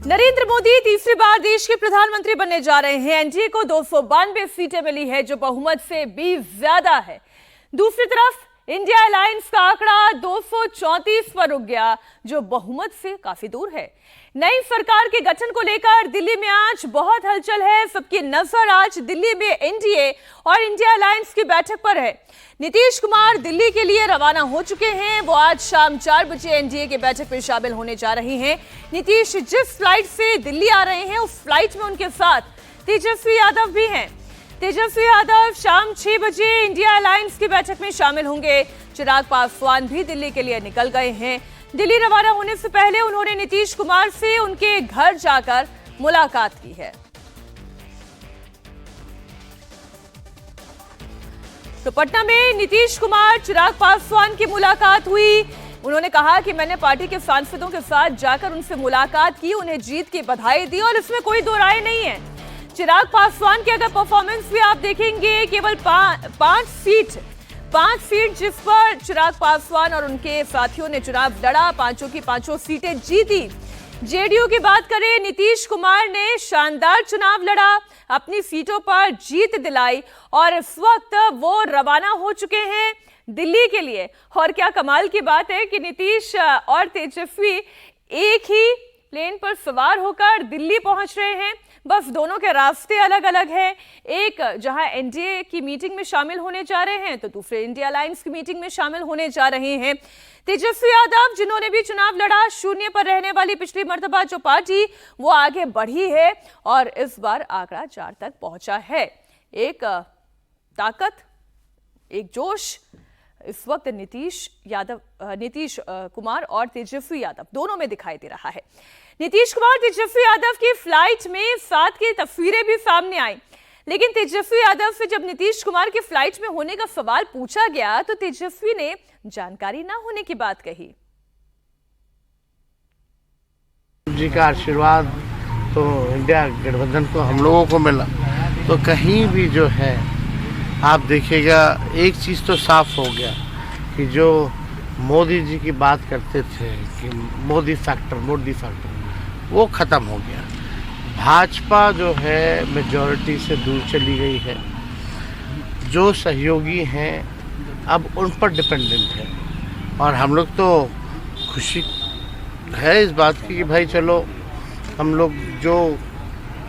नरेंद्र मोदी तीसरी बार देश के प्रधानमंत्री बनने जा रहे हैं। एनडीए को 292 सीटें मिली है, जो बहुमत से भी ज्यादा है। दूसरी तरफ इंडिया अलायंस का आंकड़ा 234 पर रुक गया, जो बहुमत से काफी दूर है। नई सरकार के गठन को लेकर दिल्ली में आज बहुत हलचल है। सबकी नजर आज दिल्ली में एनडीए और इंडिया अलायंस की बैठक पर है। नीतीश कुमार दिल्ली के लिए रवाना हो चुके हैं। वो आज शाम 4 बजे एनडीए की बैठक में शामिल होने जा रहे हैं। नीतीश जिस फ्लाइट से दिल्ली आ रहे हैं, उस फ्लाइट में उनके साथ तेजस्वी यादव भी हैं। तेजस्वी यादव शाम 6 बजे इंडिया अलायंस की बैठक में शामिल होंगे। चिराग पासवान भी दिल्ली के लिए निकल गए हैं। दिल्ली रवाना होने से पहले उन्होंने नीतीश कुमार से उनके घर जाकर मुलाकात की है। तो पटना में नीतीश कुमार चिराग पासवान की मुलाकात हुई। उन्होंने कहा कि मैंने पार्टी के सांसदों के साथ जाकर उनसे मुलाकात की, उन्हें जीत की बधाई दी और इसमें कोई दो राय नहीं है। चिराग पासवान की अगर परफॉर्मेंस भी आप देखेंगे, केवल 5 सीट जिस पर चिराग पासवान और उनके साथियों ने चुनाव लड़ा, पांचों की पांचों सीटें जीती। जेडीयू की बात करें, नीतीश कुमार ने शानदार चुनाव लड़ा, अपनी सीटों पर जीत दिलाई और इस वक्त वो रवाना हो चुके हैं दिल्ली के लिए। और क्या कमाल की बात है कि नीतीश और तेजस्वी एक ही प्लेन पर सवार होकर दिल्ली पहुंच रहे हैं। बस दोनों के रास्ते अलग अलग हैं। एक जहां एनडीए की मीटिंग में शामिल होने जा रहे हैं, तो दूसरे इंडिया अलायंस की मीटिंग में शामिल होने जा रहे हैं। तेजस्वी यादव, जिन्होंने भी चुनाव लड़ा, शून्य पर रहने वाली पिछली मर्तबा जो पार्टी, वो आगे बढ़ी है और इस बार आंकड़ा 4 तक पहुंचा है। एक ताकत, एक जोश इस वक्त नीतीश कुमार और तेजस्वी यादव दोनों में दिखाई दे रहा है। नीतीश कुमार तेजस्वी यादव की फ्लाइट में साथ की तस्वीरें भी सामने आई, लेकिन तेजस्वी यादव से जब नीतीश कुमार के फ्लाइट में होने का सवाल पूछा गया, तो तेजस्वी ने जानकारी ना होने की बात कही। जी का आशीर्वाद तो इंडिया गठबंधन को हम लोगों को मिला, तो कहीं भी जो है आप देखिएगा एक चीज़ तो साफ हो गया कि जो मोदी जी की बात करते थे कि मोदी फैक्टर वो ख़त्म हो गया। भाजपा जो है मेजॉरिटी से दूर चली गई है। जो सहयोगी हैं अब उन पर डिपेंडेंट है और हम लोग तो खुशी है इस बात की कि भाई चलो हम लोग जो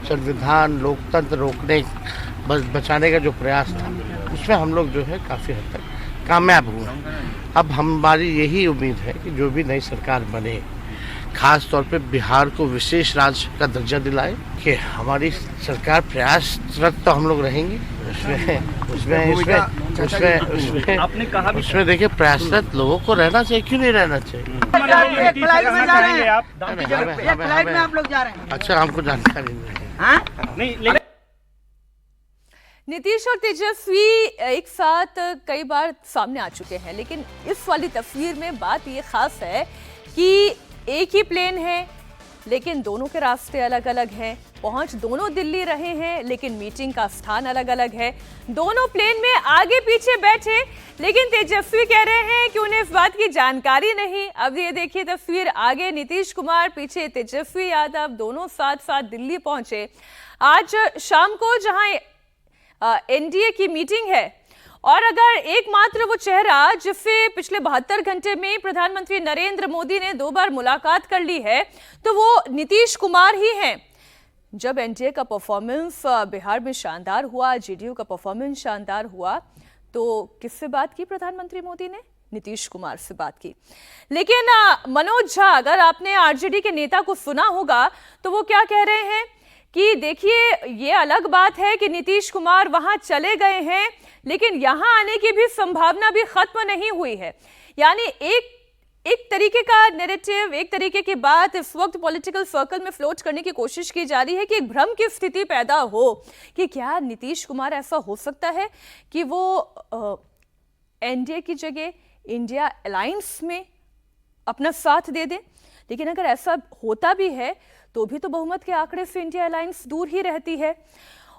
संविधान लोकतंत्र रोकने बचाने का जो प्रयास था, उसमें हम लोग जो है काफ़ी हद तक कामयाब हुए। अब हमारी यही उम्मीद है कि जो भी नई सरकार बने, खास तौर पे बिहार को विशेष राज्य का दर्जा दिलाए, कि हमारी सरकार प्रयासरत तो हम लोग रहेंगे। उसमें देखिए प्रयासरत लोगों को रहना चाहिए, क्यों नहीं रहना चाहिए। अच्छा, हमको जानकारी नहीं है। नीतीश और तेजस्वी एक साथ कई बार सामने आ चुके हैं, लेकिन इस वाली तस्वीर में बात ये खास है कि एक ही प्लेन है, लेकिन दोनों के रास्ते अलग अलग हैं। पहुंच दोनों दिल्ली रहे हैं, लेकिन मीटिंग का स्थान अलग अलग है। दोनों प्लेन में आगे पीछे बैठे, लेकिन तेजस्वी कह रहे हैं कि उन्हें इस बात की जानकारी नहीं। अब ये देखिए तस्वीर, आगे नीतीश कुमार, पीछे तेजस्वी यादव, दोनों साथ साथ दिल्ली पहुंचे। आज शाम को जहां एनडीए की मीटिंग है, और अगर एकमात्र वो चेहरा जिससे पिछले 72 घंटे में प्रधानमंत्री नरेंद्र मोदी ने 2 बार मुलाकात कर ली है, तो वो नीतीश कुमार ही हैं। जब एनडीए का परफॉर्मेंस बिहार में शानदार हुआ, जेडीयू का परफॉर्मेंस शानदार हुआ, तो किससे बात की प्रधानमंत्री मोदी ने? नीतीश कुमार से बात की। लेकिन मनोज झा, अगर आपने आरजेडी के नेता को सुना होगा, तो वो क्या कह रहे हैं कि देखिए, ये अलग बात है कि नीतीश कुमार वहां चले गए हैं, लेकिन यहां आने की भी संभावना भी खत्म नहीं हुई है। यानी एक तरीके का नैरेटिव, एक तरीके की बात इस वक्त पॉलिटिकल सर्कल में फ्लोट करने की कोशिश की जा रही है कि एक भ्रम की स्थिति पैदा हो कि क्या नीतीश कुमार, ऐसा हो सकता है कि वो एनडीए की जगह इंडिया अलायंस में अपना साथ दे दें। लेकिन अगर ऐसा होता भी है, तो भी तो बहुमत के आंकड़े से इंडिया अलायंस दूर ही रहती है।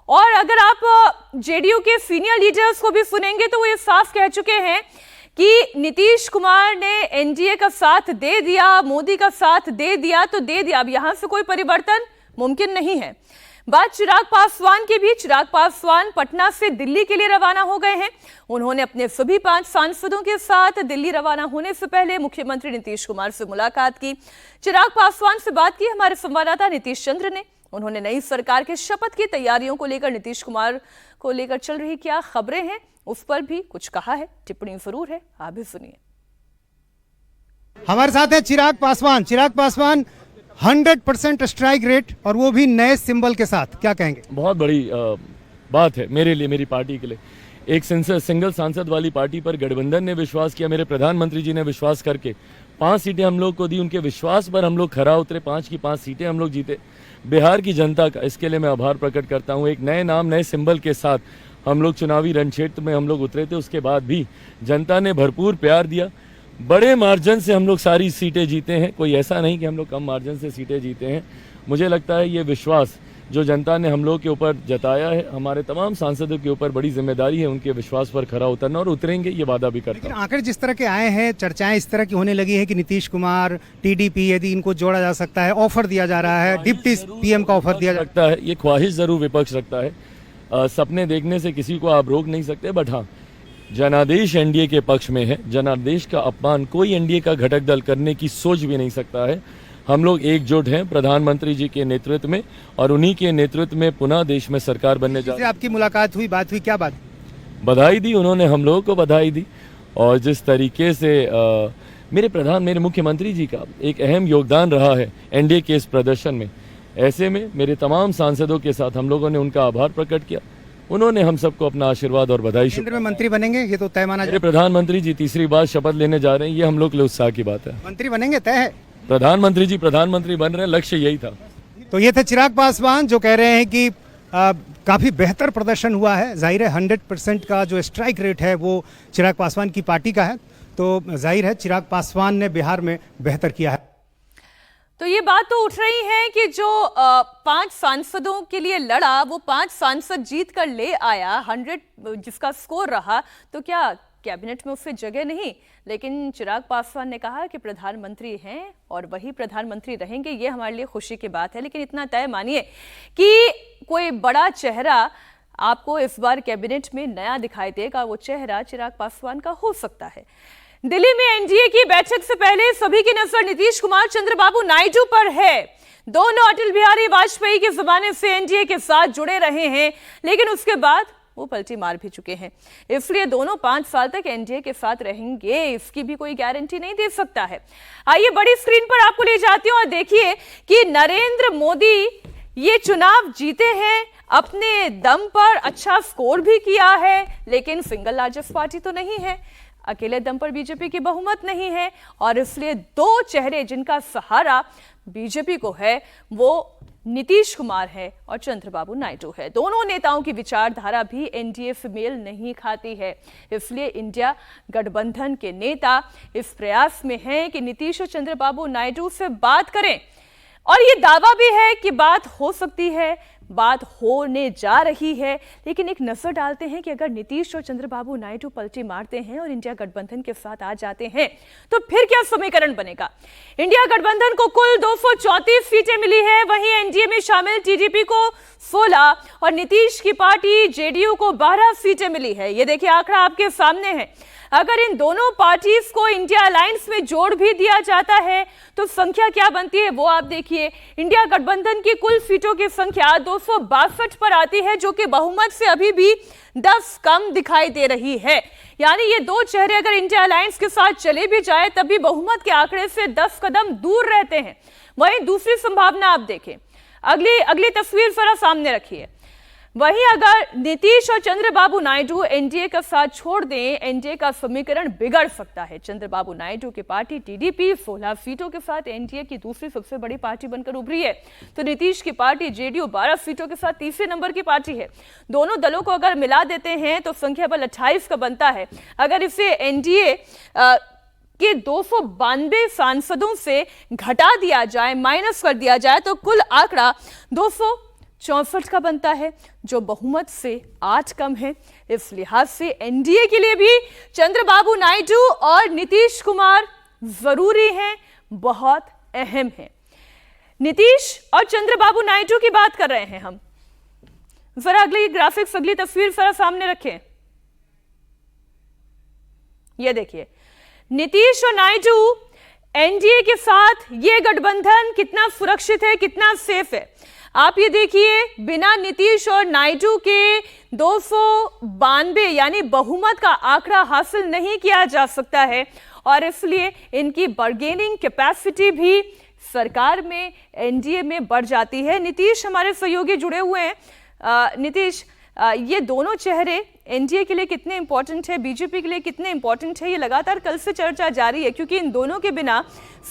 और अगर आप जेडीयू के सीनियर लीडर्स को भी सुनेंगे, तो वो ये साफ कह चुके हैं कि नीतीश कुमार ने एनडीए का साथ दे दिया, मोदी का साथ दे दिया तो दे दिया, अब यहां से कोई परिवर्तन मुमकिन नहीं है। बात चिराग पासवान की भी। चिराग पासवान पटना से दिल्ली के लिए रवाना हो गए हैं। उन्होंने अपने सभी 5 सांसदों के साथ दिल्ली रवाना होने से पहले मुख्यमंत्री नीतीश कुमार से मुलाकात की। चिराग पासवान से बात की हमारे संवाददाता नीतीश चंद्र ने। उन्होंने नई सरकार के शपथ की तैयारियों को लेकर, नीतीश कुमार को लेकर चल रही क्या खबरें हैं, उस पर भी कुछ कहा है। टिप्पणी जरूर है, आप भी सुनिए। हमारे साथ है चिराग पासवान। चिराग पासवान, 100% स्ट्राइक रेट और वो भी नए सिंबल के साथ, क्या कहेंगे? बहुत बड़ी बात है मेरे लिए, मेरी पार्टी के लिए। एक सिंगल सांसद वाली पार्टी पर गठबंधन ने विश्वास किया, मेरे प्रधानमंत्री जी ने विश्वास करके 5 सीटें हम लोग को दी। उनके विश्वास पर हम लोग खरा उतरे, 5 की 5 सीटें हम लोग जीते। बिहार की जनता का इसके लिए मैं आभार प्रकट करता हूँ। एक नए नाम, नए सिंबल के साथ हम लोग चुनावी रणक्षेत्र में हम लोग उतरे थे। उसके बाद भी जनता ने भरपूर प्यार दिया। बड़े मार्जिन से हम लोग सारी सीटें जीते हैं। कोई ऐसा नहीं कि हम लोग कम मार्जिन से सीटें जीते हैं। मुझे लगता है ये विश्वास जो जनता ने हम लोग के ऊपर जताया है, हमारे तमाम सांसदों के ऊपर बड़ी जिम्मेदारी है उनके विश्वास पर खरा उतरना, और उतरेंगे, ये वादा भी करता हूं। आखिर जिस तरह के आए हैं, चर्चाएं इस तरह की होने लगी है कि नीतीश कुमार, टीडीपी, यदि इनको जोड़ा जा सकता है, ऑफर दिया जा रहा है, डिप्टी पीएम का ऑफर दिया जा सकता है। ये ख्वाहिश जरूर विपक्ष रखता है। सपने देखने से किसी को आप रोक नहीं सकते, बट हाँ, जनादेश एनडीए के पक्ष में है। जनादेश का अपमान कोई एनडीए का घटक दल करने की सोच भी नहीं सकता है। हम लोग एकजुट हैं प्रधानमंत्री जी के नेतृत्व में, और उन्हीं के नेतृत्व में पुनः देश में सरकार बनने जा रही है। आपकी मुलाकात हुई, बात हुई, क्या बात? बधाई दी उन्होंने, हम लोगों को बधाई दी। और जिस तरीके से मेरे मुख्यमंत्री जी का एक अहम योगदान रहा है एनडीए के इस प्रदर्शन में, ऐसे में मेरे तमाम सांसदों के साथ हम लोगों ने उनका आभार प्रकट किया। उन्होंने हम सबको अपना आशीर्वाद और बधाई। केंद्र में मंत्री बनेंगे, ये तो तय माना। मेरे प्रधानमंत्री जी तीसरी बार शपथ लेने जा रहे हैं, ये हम लोग के लिए उत्साह की बात है। मंत्री बनेंगे, तय है। प्रधानमंत्री जी प्रधानमंत्री बन रहे हैं, लक्ष्य यही था। तो ये थे चिराग पासवान जो कह रहे हैं कि काफी बेहतर प्रदर्शन हुआ है। जाहिर है 100% का जो स्ट्राइक रेट है वो चिराग पासवान की पार्टी का है, तो जाहिर है चिराग पासवान ने बिहार में बेहतर किया है। तो ये बात तो उठ रही है कि जो 5 सांसदों के लिए लड़ा, वो 5 सांसद जीत कर ले आया, 100 जिसका स्कोर रहा, तो क्या कैबिनेट में उससे जगह नहीं? लेकिन चिराग पासवान ने कहा कि प्रधानमंत्री हैं और वही प्रधानमंत्री रहेंगे, ये हमारे लिए खुशी की बात है। लेकिन इतना तय मानिए कि कोई बड़ा चेहरा आपको इस बार कैबिनेट में नया दिखाई देगा, वो चेहरा चिराग पासवान का हो सकता है। दिल्ली में एनडीए की बैठक से पहले सभी की नजर नीतीश कुमार, चंद्रबाबू नायडू पर है। दोनों अटल बिहारी वाजपेयी के जमाने से एनडीए के साथ जुड़े रहे हैं, लेकिन उसके बाद वो पलटी मार भी चुके हैं। इसलिए दोनों 5 साल तक एनडीए के साथ रहेंगे, इसकी भी कोई गारंटी नहीं दे सकता है। आइए बड़ी स्क्रीन पर आपको ले जाती हूं और देखिए कि नरेंद्र मोदी ये चुनाव जीते हैं, अपने दम पर अच्छा स्कोर भी किया है, लेकिन सिंगल लार्जेस्ट पार्टी तो नहीं है, अकेले दम पर बीजेपी की बहुमत नहीं है, और इसलिए 2 चेहरे जिनका सहारा बीजेपी को है वो नीतीश कुमार है और चंद्रबाबू नायडू है। दोनों नेताओं की विचारधारा भी एनडीए से मेल नहीं खाती है, इसलिए इंडिया गठबंधन के नेता इस प्रयास में हैं कि नीतीश और चंद्रबाबू नायडू से बात करें, और ये दावा भी है कि बात हो सकती है, बात होने जा रही है। लेकिन एक नजर डालते हैं कि अगर नीतीश और चंद्रबाबू नायडू पलटी मारते हैं और इंडिया गठबंधन के साथ आ जाते हैं, तो फिर क्या समीकरण बनेगा? इंडिया गठबंधन को कुल 234 सीटें मिली है, वहीं एनडीए में शामिल टीडीपी को 16 और नीतीश की पार्टी जेडीयू को 12 सीटें मिली है। ये देखिए आंकड़ा आपके सामने है। अगर इन दोनों पार्टीज को इंडिया अलायंस में जोड़ भी दिया जाता है तो संख्या क्या बनती है वो आप देखिए। इंडिया गठबंधन की कुल सीटों की संख्या 262 पर आती है, जो कि बहुमत से अभी भी 10 कम दिखाई दे रही है। यानी ये 2 चेहरे अगर इंडिया अलायंस के साथ चले भी जाए तब भी बहुमत के आंकड़े से 10 कदम दूर रहते हैं। वहीं दूसरी संभावना आप देखें, अगली तस्वीर जरा सामने रखिए। वहीं अगर नीतीश और चंद्रबाबू नायडू एनडीए का साथ छोड़ दें, एनडीए का समीकरण बिगड़ सकता है। चंद्रबाबू नायडू की पार्टी टीडीपी 16 सीटों के साथ एनडीए की दूसरी सबसे बड़ी पार्टी बनकर उभरी है, तो नीतीश की पार्टी जेडीयू 12 सीटों के साथ तीसरे नंबर की पार्टी है। दोनों दलों को अगर मिला देते हैं तो संख्या बल 28 का बनता है। अगर इसे एनडीए के 292 सांसदों से घटा दिया जाए, माइनस कर दिया जाए, तो कुल आंकड़ा 264 64 का बनता है, जो बहुमत से 8 कम है। इस लिहाज से एनडीए के लिए भी चंद्रबाबू नायडू और नीतीश कुमार जरूरी हैं, बहुत अहम हैं। नीतीश और चंद्रबाबू नायडू की बात कर रहे हैं हम। जरा अगली ग्राफिक्स, अगली तस्वीर जरा सामने रखें। ये देखिए, नीतीश और नायडू एनडीए के साथ ये गठबंधन कितना सुरक्षित है, कितना सेफ है। आप ये देखिए, बिना नीतीश और नायडू के 292 यानी बहुमत का आंकड़ा हासिल नहीं किया जा सकता है, और इसलिए इनकी बार्गेनिंग कैपेसिटी भी सरकार में, एनडीए में बढ़ जाती है। नीतीश हमारे सहयोगी जुड़े हुए हैं। नीतीश, ये दोनों चेहरे एनडीए के लिए कितने इंपॉर्टेंट है, बीजेपी के लिए कितने इंपॉर्टेंट है, ये लगातार कल से चर्चा जारी है, क्योंकि इन दोनों के बिना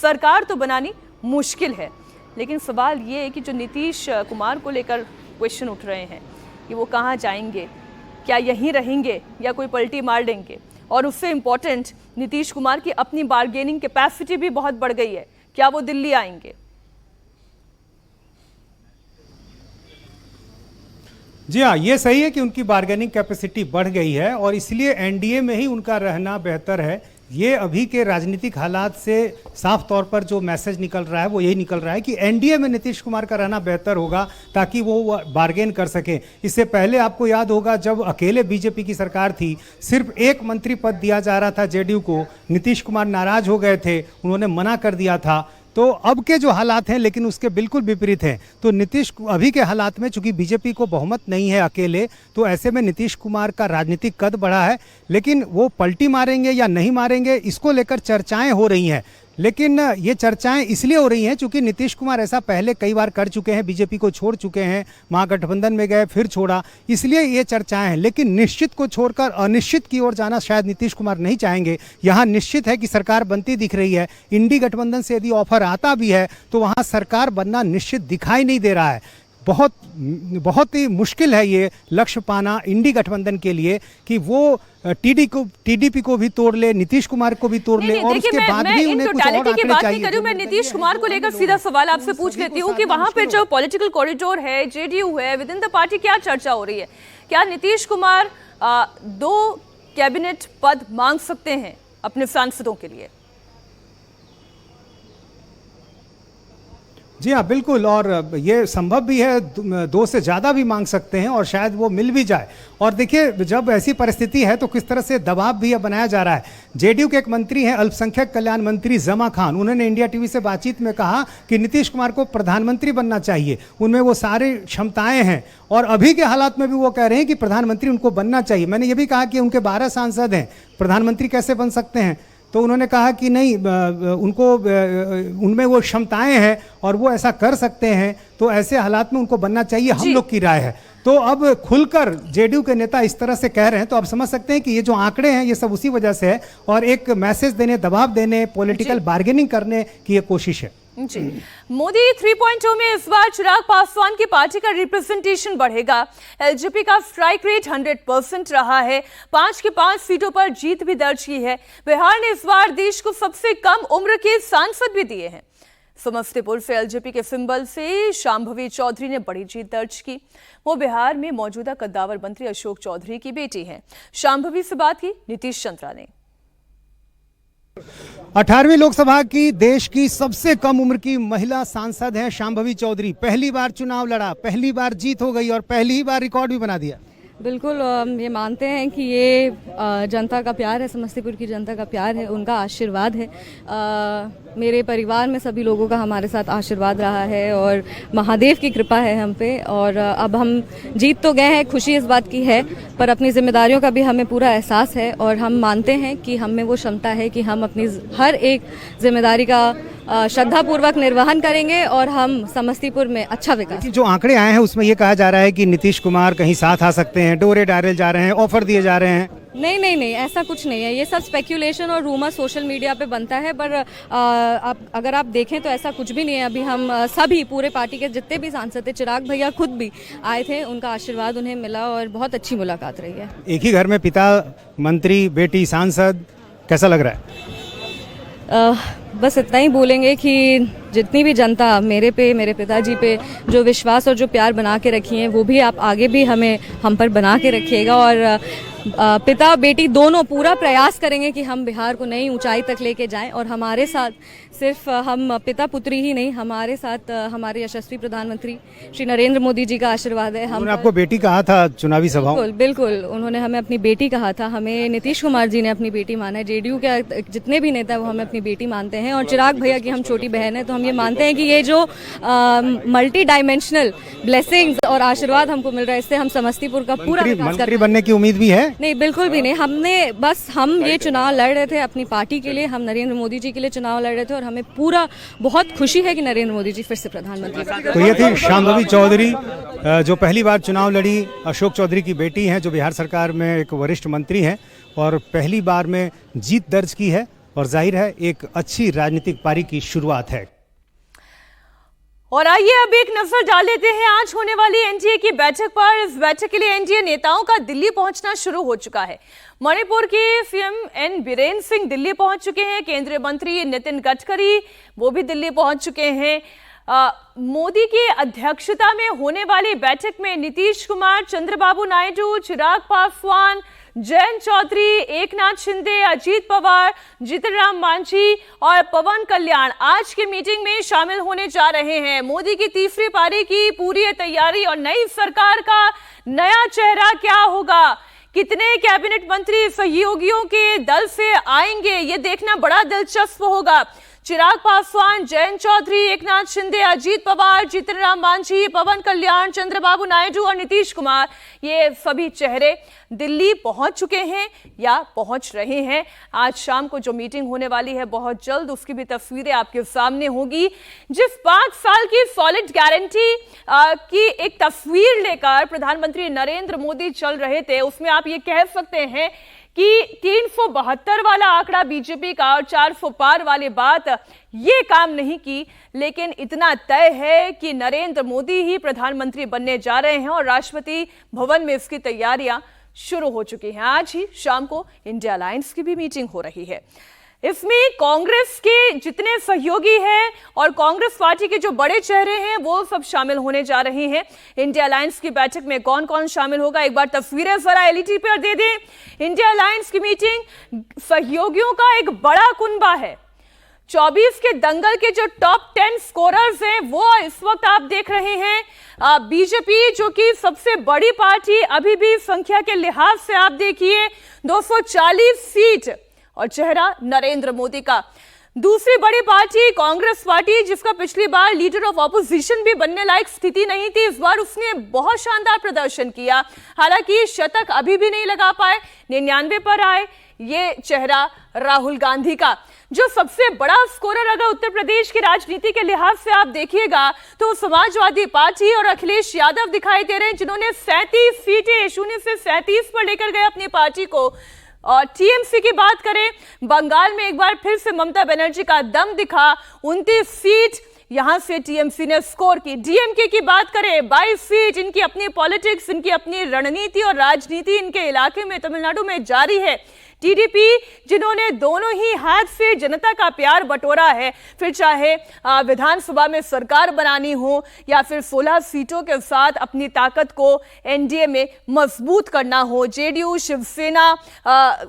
सरकार तो बनानी मुश्किल है। लेकिन सवाल ये है कि जो नीतीश कुमार को लेकर क्वेश्चन उठ रहे हैं कि वो कहाँ जाएंगे, क्या यहीं रहेंगे या कोई पलटी मार देंगे, और उससे इम्पोर्टेंट नीतीश कुमार की अपनी बार्गेनिंग कैपेसिटी भी बहुत बढ़ गई है, क्या वो दिल्ली आएंगे? जी हाँ, ये सही है कि उनकी बार्गेनिंग कैपेसिटी बढ़ गई है और इसलिए एनडीए में ही उनका रहना बेहतर है। ये अभी के राजनीतिक हालात से साफ तौर पर जो मैसेज निकल रहा है वो यही निकल रहा है कि एनडीए में नीतीश कुमार का रहना बेहतर होगा, ताकि वो बार्गेन कर सकें। इससे पहले आपको याद होगा, जब अकेले बीजेपी की सरकार थी, सिर्फ एक मंत्री पद दिया जा रहा था जेडीयू को, नीतीश कुमार नाराज हो गए थे, उन्होंने मना कर दिया था। तो अब के जो हालात हैं लेकिन उसके बिल्कुल विपरीत हैं। तो नीतीश अभी के हालात में, चूंकि बीजेपी को बहुमत नहीं है अकेले, तो ऐसे में नीतीश कुमार का राजनीतिक कद बढ़ा है, लेकिन वो पलटी मारेंगे या नहीं मारेंगे इसको लेकर चर्चाएं हो रही हैं। लेकिन ये चर्चाएं इसलिए हो रही हैं क्योंकि नीतीश कुमार ऐसा पहले कई बार कर चुके हैं, बीजेपी को छोड़ चुके हैं, महागठबंधन में गए फिर छोड़ा, इसलिए ये चर्चाएं हैं। लेकिन निश्चित को छोड़कर अनिश्चित की ओर जाना शायद नीतीश कुमार नहीं चाहेंगे। यहाँ निश्चित है कि सरकार बनती दिख रही है। इंडी गठबंधन से यदि ऑफर आता भी है तो वहाँ सरकार बनना निश्चित दिखाई नहीं दे रहा है। बहुत ही मुश्किल है ये लक्ष्य पाना इंडी गठबंधन के लिए कि वो टीडीपी को भी तोड़ ले, नीतीश कुमार को भी तोड़ ले, और उसके बाद भी उन्हें कुछ और आंकड़े चाहिए। मैं नीतीश कुमार को लेकर सीधा सवाल आपसे पूछ लेती हूँ कि वहां पे जो पॉलिटिकल कॉरिडोर है, जेडीयू है, विद इन द पार्टी क्या चर्चा हो रही है? क्या नीतीश कुमार 2 कैबिनेट पद मांग सकते हैं अपने सांसदों के लिए? जी हाँ, बिल्कुल, और ये संभव भी है, 2 से ज़्यादा भी मांग सकते हैं और शायद वो मिल भी जाए। और देखिए, जब ऐसी परिस्थिति है तो किस तरह से दबाव भी बनाया जा रहा है। जेडीयू के एक मंत्री हैं, अल्पसंख्यक कल्याण मंत्री जमा खान, उन्होंने इंडिया टीवी से बातचीत में कहा कि नीतीश कुमार को प्रधानमंत्री बनना चाहिए, उनमें वो सारी क्षमताएं हैं, और अभी के हालात में भी वो कह रहे हैं कि प्रधानमंत्री उनको बनना चाहिए। मैंने ये भी कहा कि उनके 12 सांसद हैं, प्रधानमंत्री कैसे बन सकते हैं? तो उन्होंने कहा कि नहीं, उनमें वो क्षमताएं हैं और वो ऐसा कर सकते हैं, तो ऐसे हालात में उनको बनना चाहिए, हम लोग की राय है। तो अब खुलकर जेडीयू के नेता इस तरह से कह रहे हैं, तो आप समझ सकते हैं कि ये जो आंकड़े हैं ये सब उसी वजह से है, और एक मैसेज देने, दबाव देने, पॉलिटिकल बार्गेनिंग करने की ये कोशिश है। जी, मोदी 3.0 में इस बार चिराग पासवान की पार्टी का रिप्रेजेंटेशन बढ़ेगा। एलजेपी का स्ट्राइक रेट 100% रहा है, 5 की 5 सीटों पर जीत भी दर्ज की है। बिहार ने इस बार देश को सबसे कम उम्र के सांसद भी दिए हैं। समस्तीपुर से एलजेपी के सिंबल से शांभवी चौधरी ने बड़ी जीत दर्ज की। वो बिहार में मौजूदा कद्दावर मंत्री अशोक चौधरी की बेटी हैं। शांभवी से बात की नीतीश चंद्रा ने। 18वीं लोकसभा की देश की सबसे कम उम्र की महिला सांसद हैं शांभवी चौधरी। पहली बार चुनाव लड़ा, पहली बार जीत हो गई और पहली ही बार रिकॉर्ड भी बना दिया। बिल्कुल, ये मानते हैं कि ये जनता का प्यार है, समस्तीपुर की जनता का प्यार है, उनका आशीर्वाद है। मेरे परिवार में सभी लोगों का हमारे साथ आशीर्वाद रहा है और महादेव की कृपा है हम पे। और अब हम जीत तो गए हैं, खुशी इस बात की है, पर अपनी जिम्मेदारियों का भी हमें पूरा एहसास है और हम मानते हैं कि हम में वो क्षमता है कि हम अपनी हर एक जिम्मेदारी का श्रद्धापूर्वक निर्वहन करेंगे और हम समस्तीपुर में अच्छा विकास। जो आंकड़े आए हैं उसमें ये कहा जा रहा है कि नीतीश कुमार कहीं साथ आ सकते हैं, डोरे डाले जा रहे हैं, ऑफर दिए जा रहे हैं। नहीं, ऐसा कुछ नहीं है। ये सब स्पेक्यूलेशन और रूमर सोशल मीडिया पे बनता है, पर आप अगर आप देखें तो ऐसा कुछ भी नहीं है। अभी हम सभी पूरे पार्टी के जितने भी सांसद थे, चिराग भैया खुद भी आए थे, उनका आशीर्वाद उन्हें मिला और बहुत अच्छी मुलाकात रही है। एक ही घर में पिता मंत्री, बेटी सांसद, कैसा लग रहा है? बस इतना ही बोलेंगे कि जितनी भी जनता मेरे पे, मेरे पिताजी पे जो विश्वास और जो प्यार बना के रखी है, वो भी आप आगे भी हम पर बना के रखिएगा। और पिता बेटी दोनों पूरा प्रयास करेंगे कि हम बिहार को नई ऊंचाई तक लेके जाएं। और हमारे साथ सिर्फ हम पिता पुत्री ही नहीं, हमारे साथ हमारे यशस्वी प्रधानमंत्री श्री नरेंद्र मोदी जी का आशीर्वाद है। उन्होंने आपको बेटी कहा था चुनावी सभाओं? बिल्कुल बिल्कुल, उन्होंने हमें अपनी बेटी कहा था। हमें नीतीश कुमार जी ने अपनी बेटी माना है। जेडीयू के जितने भी नेता है वो हमें अपनी बेटी मानते हैं। और चिराग भैया की हम छोटी बहन है, तो हम ये मानते हैं कि ये जो मल्टी डायमेंशनल ब्लेसिंग्स और आशीर्वाद हमको मिल रहा है, इससे हम समस्तीपुर का पूरा मंत्री बनने की उम्मीद भी है? नहीं, बिल्कुल भी नहीं। हम ये चुनाव लड़ रहे थे अपनी पार्टी के लिए, हम नरेंद्र मोदी जी के लिए चुनाव लड़ रहे थे। और हमें पूरा बहुत खुशी है कि नरेंद्र मोदी जी फिर से प्रधानमंत्री। तो ये थी शांभवी चौधरी, जो पहली बार चुनाव लड़ी। अशोक चौधरी की बेटी हैं, जो बिहार सरकार में एक वरिष्ठ मंत्री हैं और पहली बार में जीत दर्ज की है। और जाहिर है एक अच्छी राजनीतिक पारी की शुरुआत है। और आइए अब एक नजर डाल लेते हैं आज होने वाली एनडीए की बैठक पर। इस बैठक के लिए एनडीए नेताओं का दिल्ली पहुंचना शुरू हो चुका है। मणिपुर के सीएम एन बीरेन सिंह दिल्ली पहुंच चुके हैं। केंद्रीय मंत्री नितिन गडकरी वो भी दिल्ली पहुंच चुके हैं। मोदी की अध्यक्षता में होने वाली बैठक में नीतीश कुमार, चंद्रबाबू नायडू, चिराग पासवान, जयंत चौधरी, एकनाथ शिंदे, अजीत पवार, जीतन राम मांझी और पवन कल्याण आज की मीटिंग में शामिल होने जा रहे हैं। मोदी की तीसरी पारी की पूरी तैयारी और नई सरकार का नया चेहरा क्या होगा, कितने कैबिनेट मंत्री सहयोगियों के दल से आएंगे, ये देखना बड़ा दिलचस्प होगा। चिराग पासवान, जयंत चौधरी, एकनाथ शिंदे, अजीत पवार, जीतन राम मांझी, पवन कल्याण, चंद्रबाबू नायडू और नीतीश कुमार, ये सभी चेहरे दिल्ली पहुंच चुके हैं या पहुंच रहे हैं। आज शाम को जो मीटिंग होने वाली है बहुत जल्द, उसकी भी तस्वीरें आपके सामने होगी। जिस 5 साल की सॉलिड गारंटी की एक तस्वीर लेकर प्रधानमंत्री नरेंद्र मोदी चल रहे थे, उसमें आप ये कह सकते हैं कि 372 वाला आंकड़ा बीजेपी का और 400 पार वाली बात ये काम नहीं की। लेकिन इतना तय है कि नरेंद्र मोदी ही प्रधानमंत्री बनने जा रहे हैं और राष्ट्रपति भवन में इसकी तैयारियां शुरू हो चुकी हैं। आज ही शाम को इंडिया अलायंस की भी मीटिंग हो रही है। इसमें कांग्रेस के जितने सहयोगी हैं और कांग्रेस पार्टी के जो बड़े चेहरे हैं वो सब शामिल होने जा रहे हैं। इंडिया अलायंस की बैठक में कौन कौन शामिल होगा, एक बार तस्वीरें जरा एलईडी पर दे दें। इंडिया अलायंस की मीटिंग सहयोगियों का एक बड़ा कुनबा है। 24 के दंगल के जो टॉप 10 स्कोरर्स हैं वो इस वक्त आप देख रहे हैं। बीजेपी जो कि सबसे बड़ी पार्टी अभी भी संख्या के लिहाज से आप देखिए 240 सीट और चेहरा नरेंद्र मोदी का। दूसरी बड़ी पार्टी कांग्रेस पार्टी, जिसका पिछली बार लीडर ऑफ ऑपोजिशन भी बनने लायक स्थिति नहीं थी, इस बार उसने बहुत शानदार प्रदर्शन किया। हालांकि शतक अभी भी नहीं लगा पाए, 99 पर आए। ये चेहरा राहुल गांधी का, जो सबसे बड़ा स्कोरर अगर उत्तर प्रदेश की राजनीति के लिहाज से आप देखिएगा तो समाजवादी पार्टी और अखिलेश यादव दिखाई दे रहे हैं, जिन्होंने 37 सीटें 0 से 37 पर लेकर गए अपनी पार्टी को। और टीएमसी की बात करें, बंगाल में एक बार फिर से ममता बनर्जी का दम दिखा, 29 सीट यहां से टीएमसी ने स्कोर की। डीएमके की बात करें, 22 सीट। इनकी अपनी पॉलिटिक्स, इनकी अपनी रणनीति और राजनीति इनके इलाके में तमिलनाडु में जारी है। टीडीपी, जिन्होंने दोनों ही हाथ से जनता का प्यार बटोरा है, फिर चाहे विधानसभा में सरकार बनानी हो या फिर 16 सीटों के साथ अपनी ताकत को एनडीए में मजबूत करना हो। जेडीयू, शिवसेना,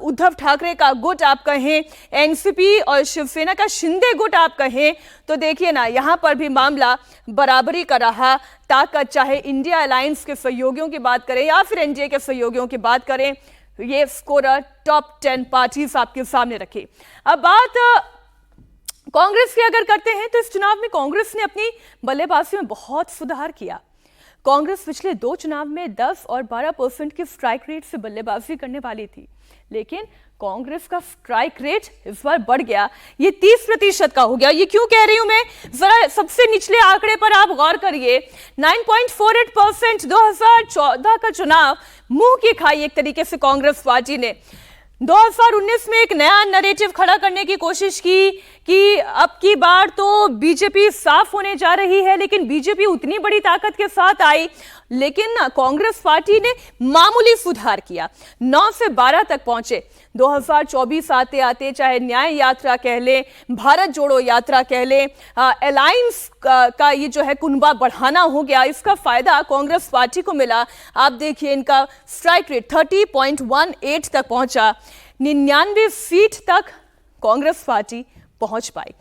उद्धव ठाकरे का गुट आप कहें, एनसीपी और शिवसेना का शिंदे गुट आप कहें, तो देखिए ना यहां पर भी मामला बराबरी का रहा। ताकत, चाहे इंडिया अलायंस के सहयोगियों की बात करें या फिर एनडीए के सहयोगियों की बात करें, ये स्कोरर टॉप 10 पार्टीज आपके सामने रखी। अब बात कांग्रेस की अगर करते हैं तो इस चुनाव में कांग्रेस ने अपनी बल्लेबाजी में बहुत सुधार किया। कांग्रेस पिछले 2 चुनाव में 10 और 12% की स्ट्राइक रेट से बल्लेबाजी करने वाली थी, लेकिन कांग्रेस का स्ट्राइक रेट इस बार बढ़ गया, ये 30% का हो गया। ये क्यों कह रही हूं मैं, जरा सबसे निचले आंकड़े पर आप गौर करिए। 9.48% 2014 का चुनाव मुंह की खाई एक तरीके से कांग्रेस पार्टी ने। 2019 में एक नया नैरेटिव खड़ा करने की कोशिश की कि अब की बार तो बीजेपी साफ होने जा रही है, लेकिन बीजेपी उतनी बड़ी ताकत के साथ आई, लेकिन कांग्रेस पार्टी ने मामूली सुधार किया, 9 से 12 तक पहुंचे। 2024 आते आते चाहे न्याय यात्रा कह ले, भारत जोड़ो यात्रा कह ले, अलायंस का ये जो है कुनबा बढ़ाना हो गया, इसका फायदा कांग्रेस पार्टी को मिला। आप देखिए इनका स्ट्राइक रेट 30.18 तक पहुंचा, 99 सीट तक कांग्रेस पार्टी पहुंच पाई।